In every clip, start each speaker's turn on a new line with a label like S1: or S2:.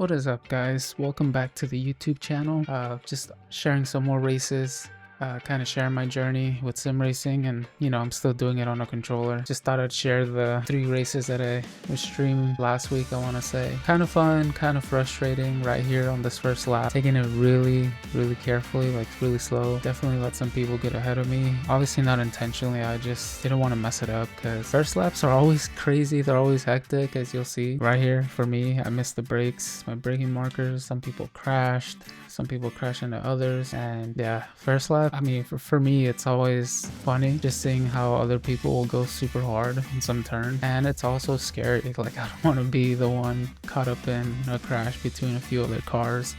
S1: What is up, guys? Welcome back to the YouTube channel. Just sharing some more races, kind of sharing my journey with sim racing, and I'm still doing it on a controller. Just thought I'd share the 3 races that I was streaming last week. I want to say kind of fun, kind of frustrating right here on this first lap. Taking it really carefully, like really slow. Definitely let some people get ahead of me. Obviously not intentionally, I just didn't want to mess it up because first laps are always crazy. They're always hectic, as you'll see right here. For me, I missed the brakes, my braking markers. Some people crashed, some people crash into others, and yeah, first lap, I mean, for me, it's always funny just seeing how other people will go super hard in some turn, and it's also scary. Like, I don't want to be the one caught up in a crash between a few other cars,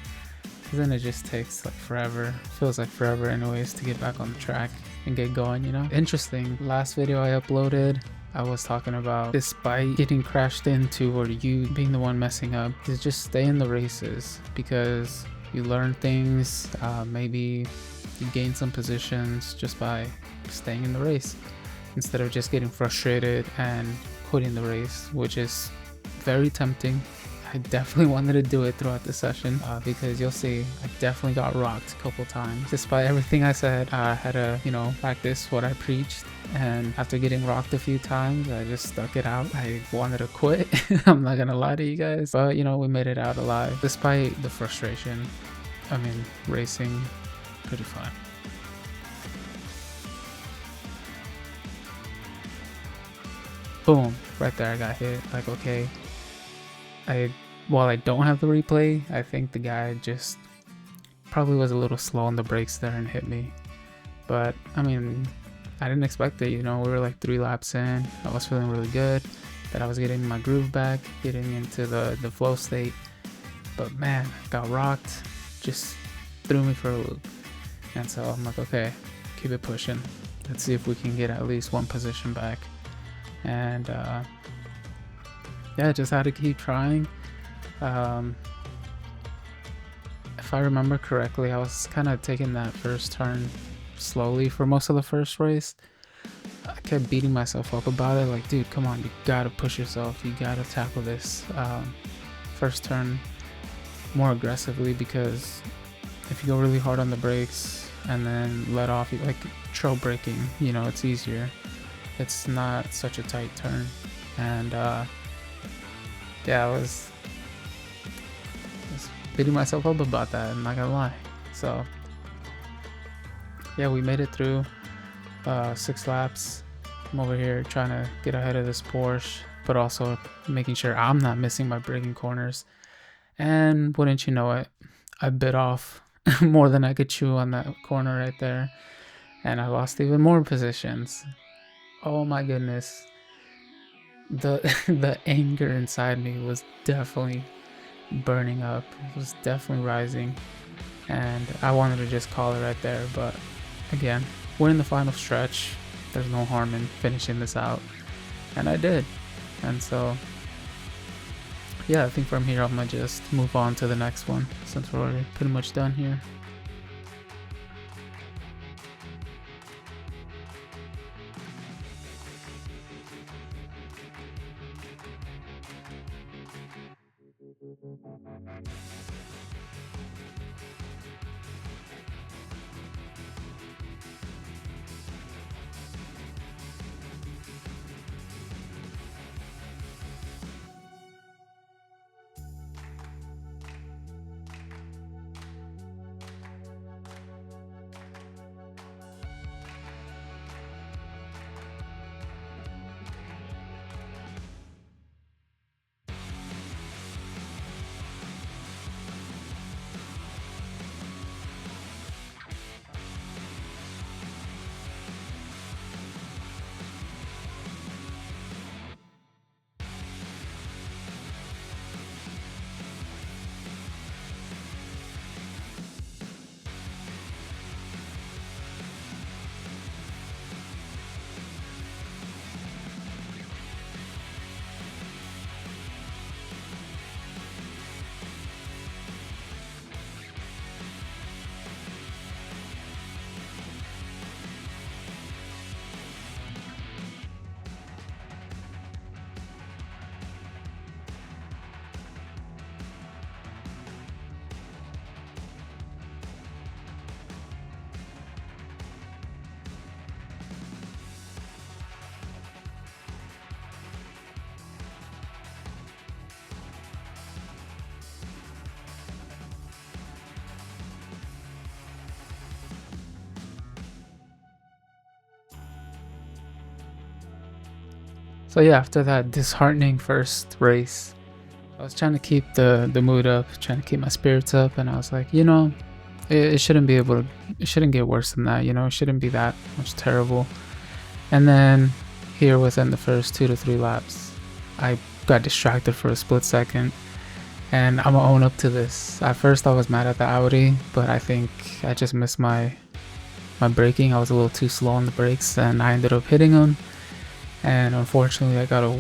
S1: because then it just takes like forever. Feels like forever anyways to get back on the track and get going, Interesting, last video I uploaded, I was talking about, despite getting crashed into or you being the one messing up, is just stay in the races because you learn things. Maybe you gain some positions just by staying in the race instead of just getting frustrated and quitting the race, which is very tempting. I definitely wanted to do it throughout the session because you'll see I definitely got rocked a couple times. Despite everything I said, I had to, practice what I preached. And after getting rocked a few times, I just stuck it out. I wanted to quit. I'm not gonna lie to you guys. But, we made it out alive. Despite the frustration, I mean, racing, pretty fun. Boom, right there I got hit. Like, okay. While I don't have the replay, I think the guy just probably was a little slow on the brakes there and hit me. But I mean, I didn't expect it, we were like 3 laps in. I was feeling really good that I was getting my groove back, getting into the flow state. But man, got rocked, just threw me for a loop. And so I'm like, okay, keep it pushing. Let's see if we can get at least one position back. And yeah, just had to keep trying. If I remember correctly, I was kind of taking that first turn slowly for most of the first race. I kept beating myself up about it, like, dude, come on, you gotta push yourself, you gotta tackle this first turn more aggressively, because if you go really hard on the brakes and then let off, like trail braking, it's easier. It's not such a tight turn. And yeah, I was beating myself up about that, I'm not gonna lie. So yeah, we made it through 6 laps. I'm over here trying to get ahead of this Porsche, but also making sure I'm not missing my braking corners. And wouldn't you know it, I bit off more than I could chew on that corner right there, and I lost even more positions. Oh my goodness, the anger inside me was definitely burning up. It was definitely rising, and I wanted to just call it right there. But again, we're in the final stretch. There's no harm in finishing this out, and I did. And so yeah, I think from here I'm gonna just move on to the next one since we're already pretty much done here. So yeah, after that disheartening first race, I was trying to keep the mood up, trying to keep my spirits up, and I was like, you know, it shouldn't be able to, it shouldn't get worse than that, you know, it shouldn't be that much terrible. And then here within the first 2 to 3 laps, I got distracted for a split second, and I'm gonna own up to this. At first I was mad at the Audi, but I think I just missed my braking. I was a little too slow on the brakes, and I ended up hitting him, and unfortunately I got a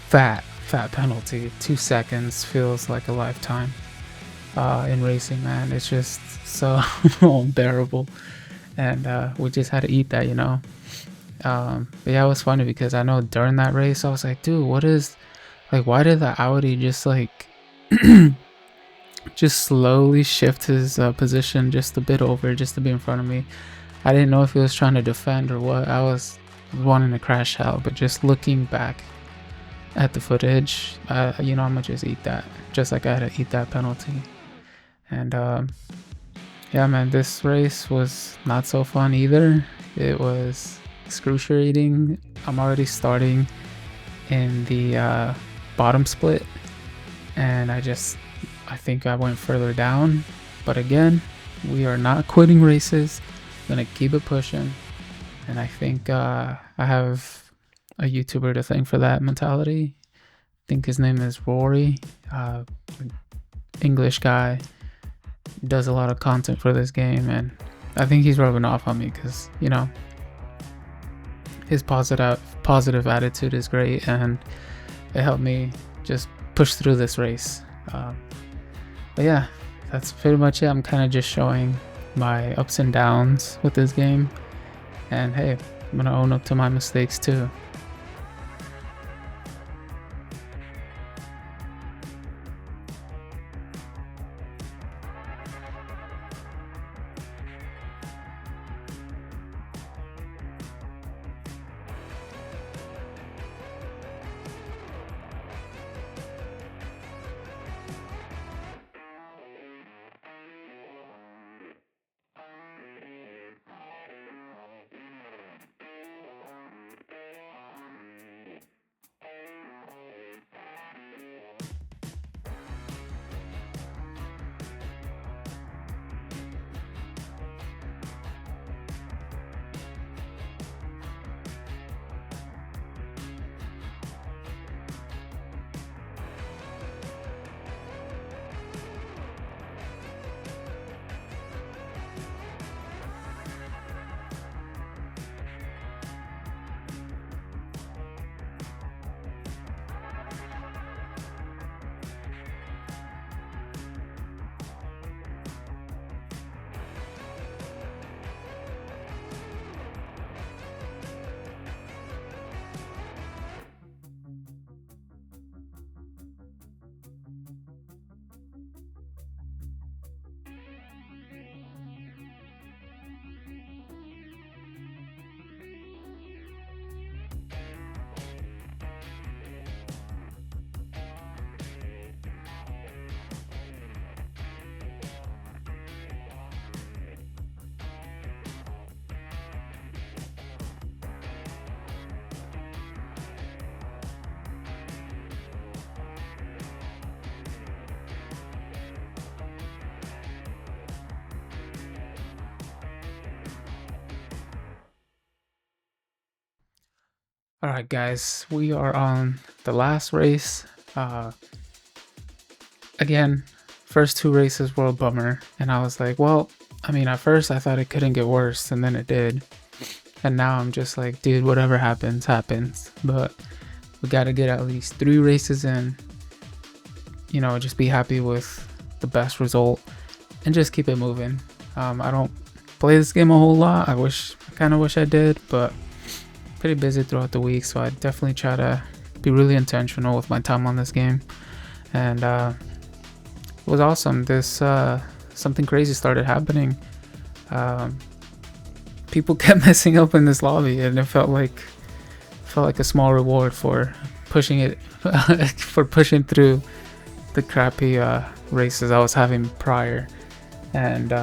S1: fat penalty. 2 seconds feels like a lifetime in racing, man. It's just so unbearable, and we just had to eat that, you know. But yeah, it was funny because I know during that race I was like, dude, what is, like, why did the Audi just like just slowly shift his position just a bit over, just to be in front of me? I didn't know if he was trying to defend or what. I was wanting to crash out, but just looking back at the footage, you know, I'm gonna just eat that, just like I had to eat that penalty. And yeah, man, this race was not so fun either. It was excruciating. I'm already starting in the bottom split, and I think I went further down. But again, we are not quitting races. Gonna keep it pushing, and I think I have a YouTuber to thank for that mentality. I think his name is Rory, English guy, does a lot of content for this game, and I think he's rubbing off on me because, you know, his positive attitude is great, and it helped me just push through this race. But yeah, that's pretty much it. I'm kind of just showing my ups and downs with this game, and hey, I'm gonna own up to my mistakes too. All right, guys, we are on the last race. Again, first 2 races were a bummer, and I was like, well, I mean, at first I thought it couldn't get worse, and then it did. And now I'm just like, dude, whatever happens, happens. But we got to get at least 3 races in, you know, just be happy with the best result and just keep it moving. I don't play this game a whole lot. I kind of wish I did, but pretty busy throughout the week, so I definitely try to be really intentional with my time on this game. And it was awesome. This something crazy started happening. People kept messing up in this lobby, and it felt like a small reward for pushing it for pushing through the crappy races I was having prior. And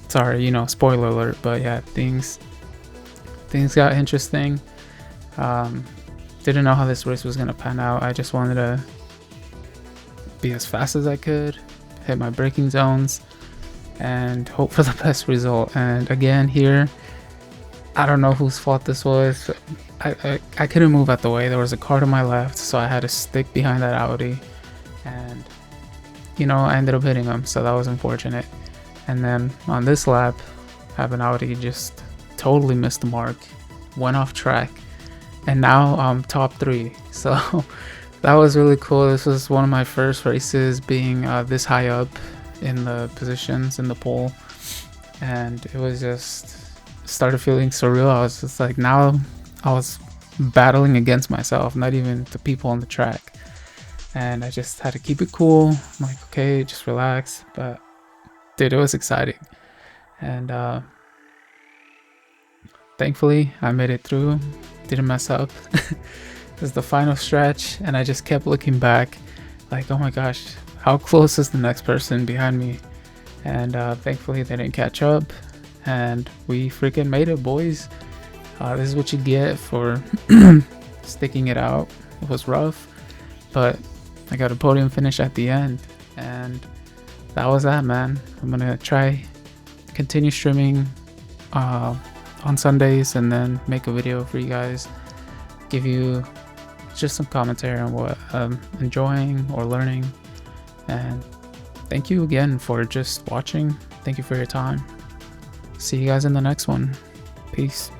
S1: sorry, you know, spoiler alert, but yeah, things got interesting. Didn't know how this race was gonna pan out. I just wanted to be as fast as I could, hit my braking zones, and hope for the best result. And again here, I don't know whose fault this was. I couldn't move out the way. There was a car to my left, so I had to stick behind that Audi, and you know, I ended up hitting him, so that was unfortunate. And then on this lap, have an Audi just totally missed the mark, went off track, and now I'm top 3. So that was really cool. This was one of my first races being this high up in the positions in the pole, and it was just started feeling surreal. I was just like, now I was battling against myself, not even the people on the track, and I just had to keep it cool. I'm like, okay, just relax. But dude, it was exciting, and thankfully I made it through, didn't mess up. It was the final stretch, and I just kept looking back like, oh my gosh, how close is the next person behind me? And thankfully they didn't catch up, and we freaking made it, boys. This is what you get for sticking it out. It was rough, but I got a podium finish at the end, and that was that, man. I'm gonna try continue streaming on Sundays, and then make a video for you guys, give you just some commentary on what I'm enjoying or learning. And thank you again for just watching. Thank you for your time. See you guys in the next one. Peace.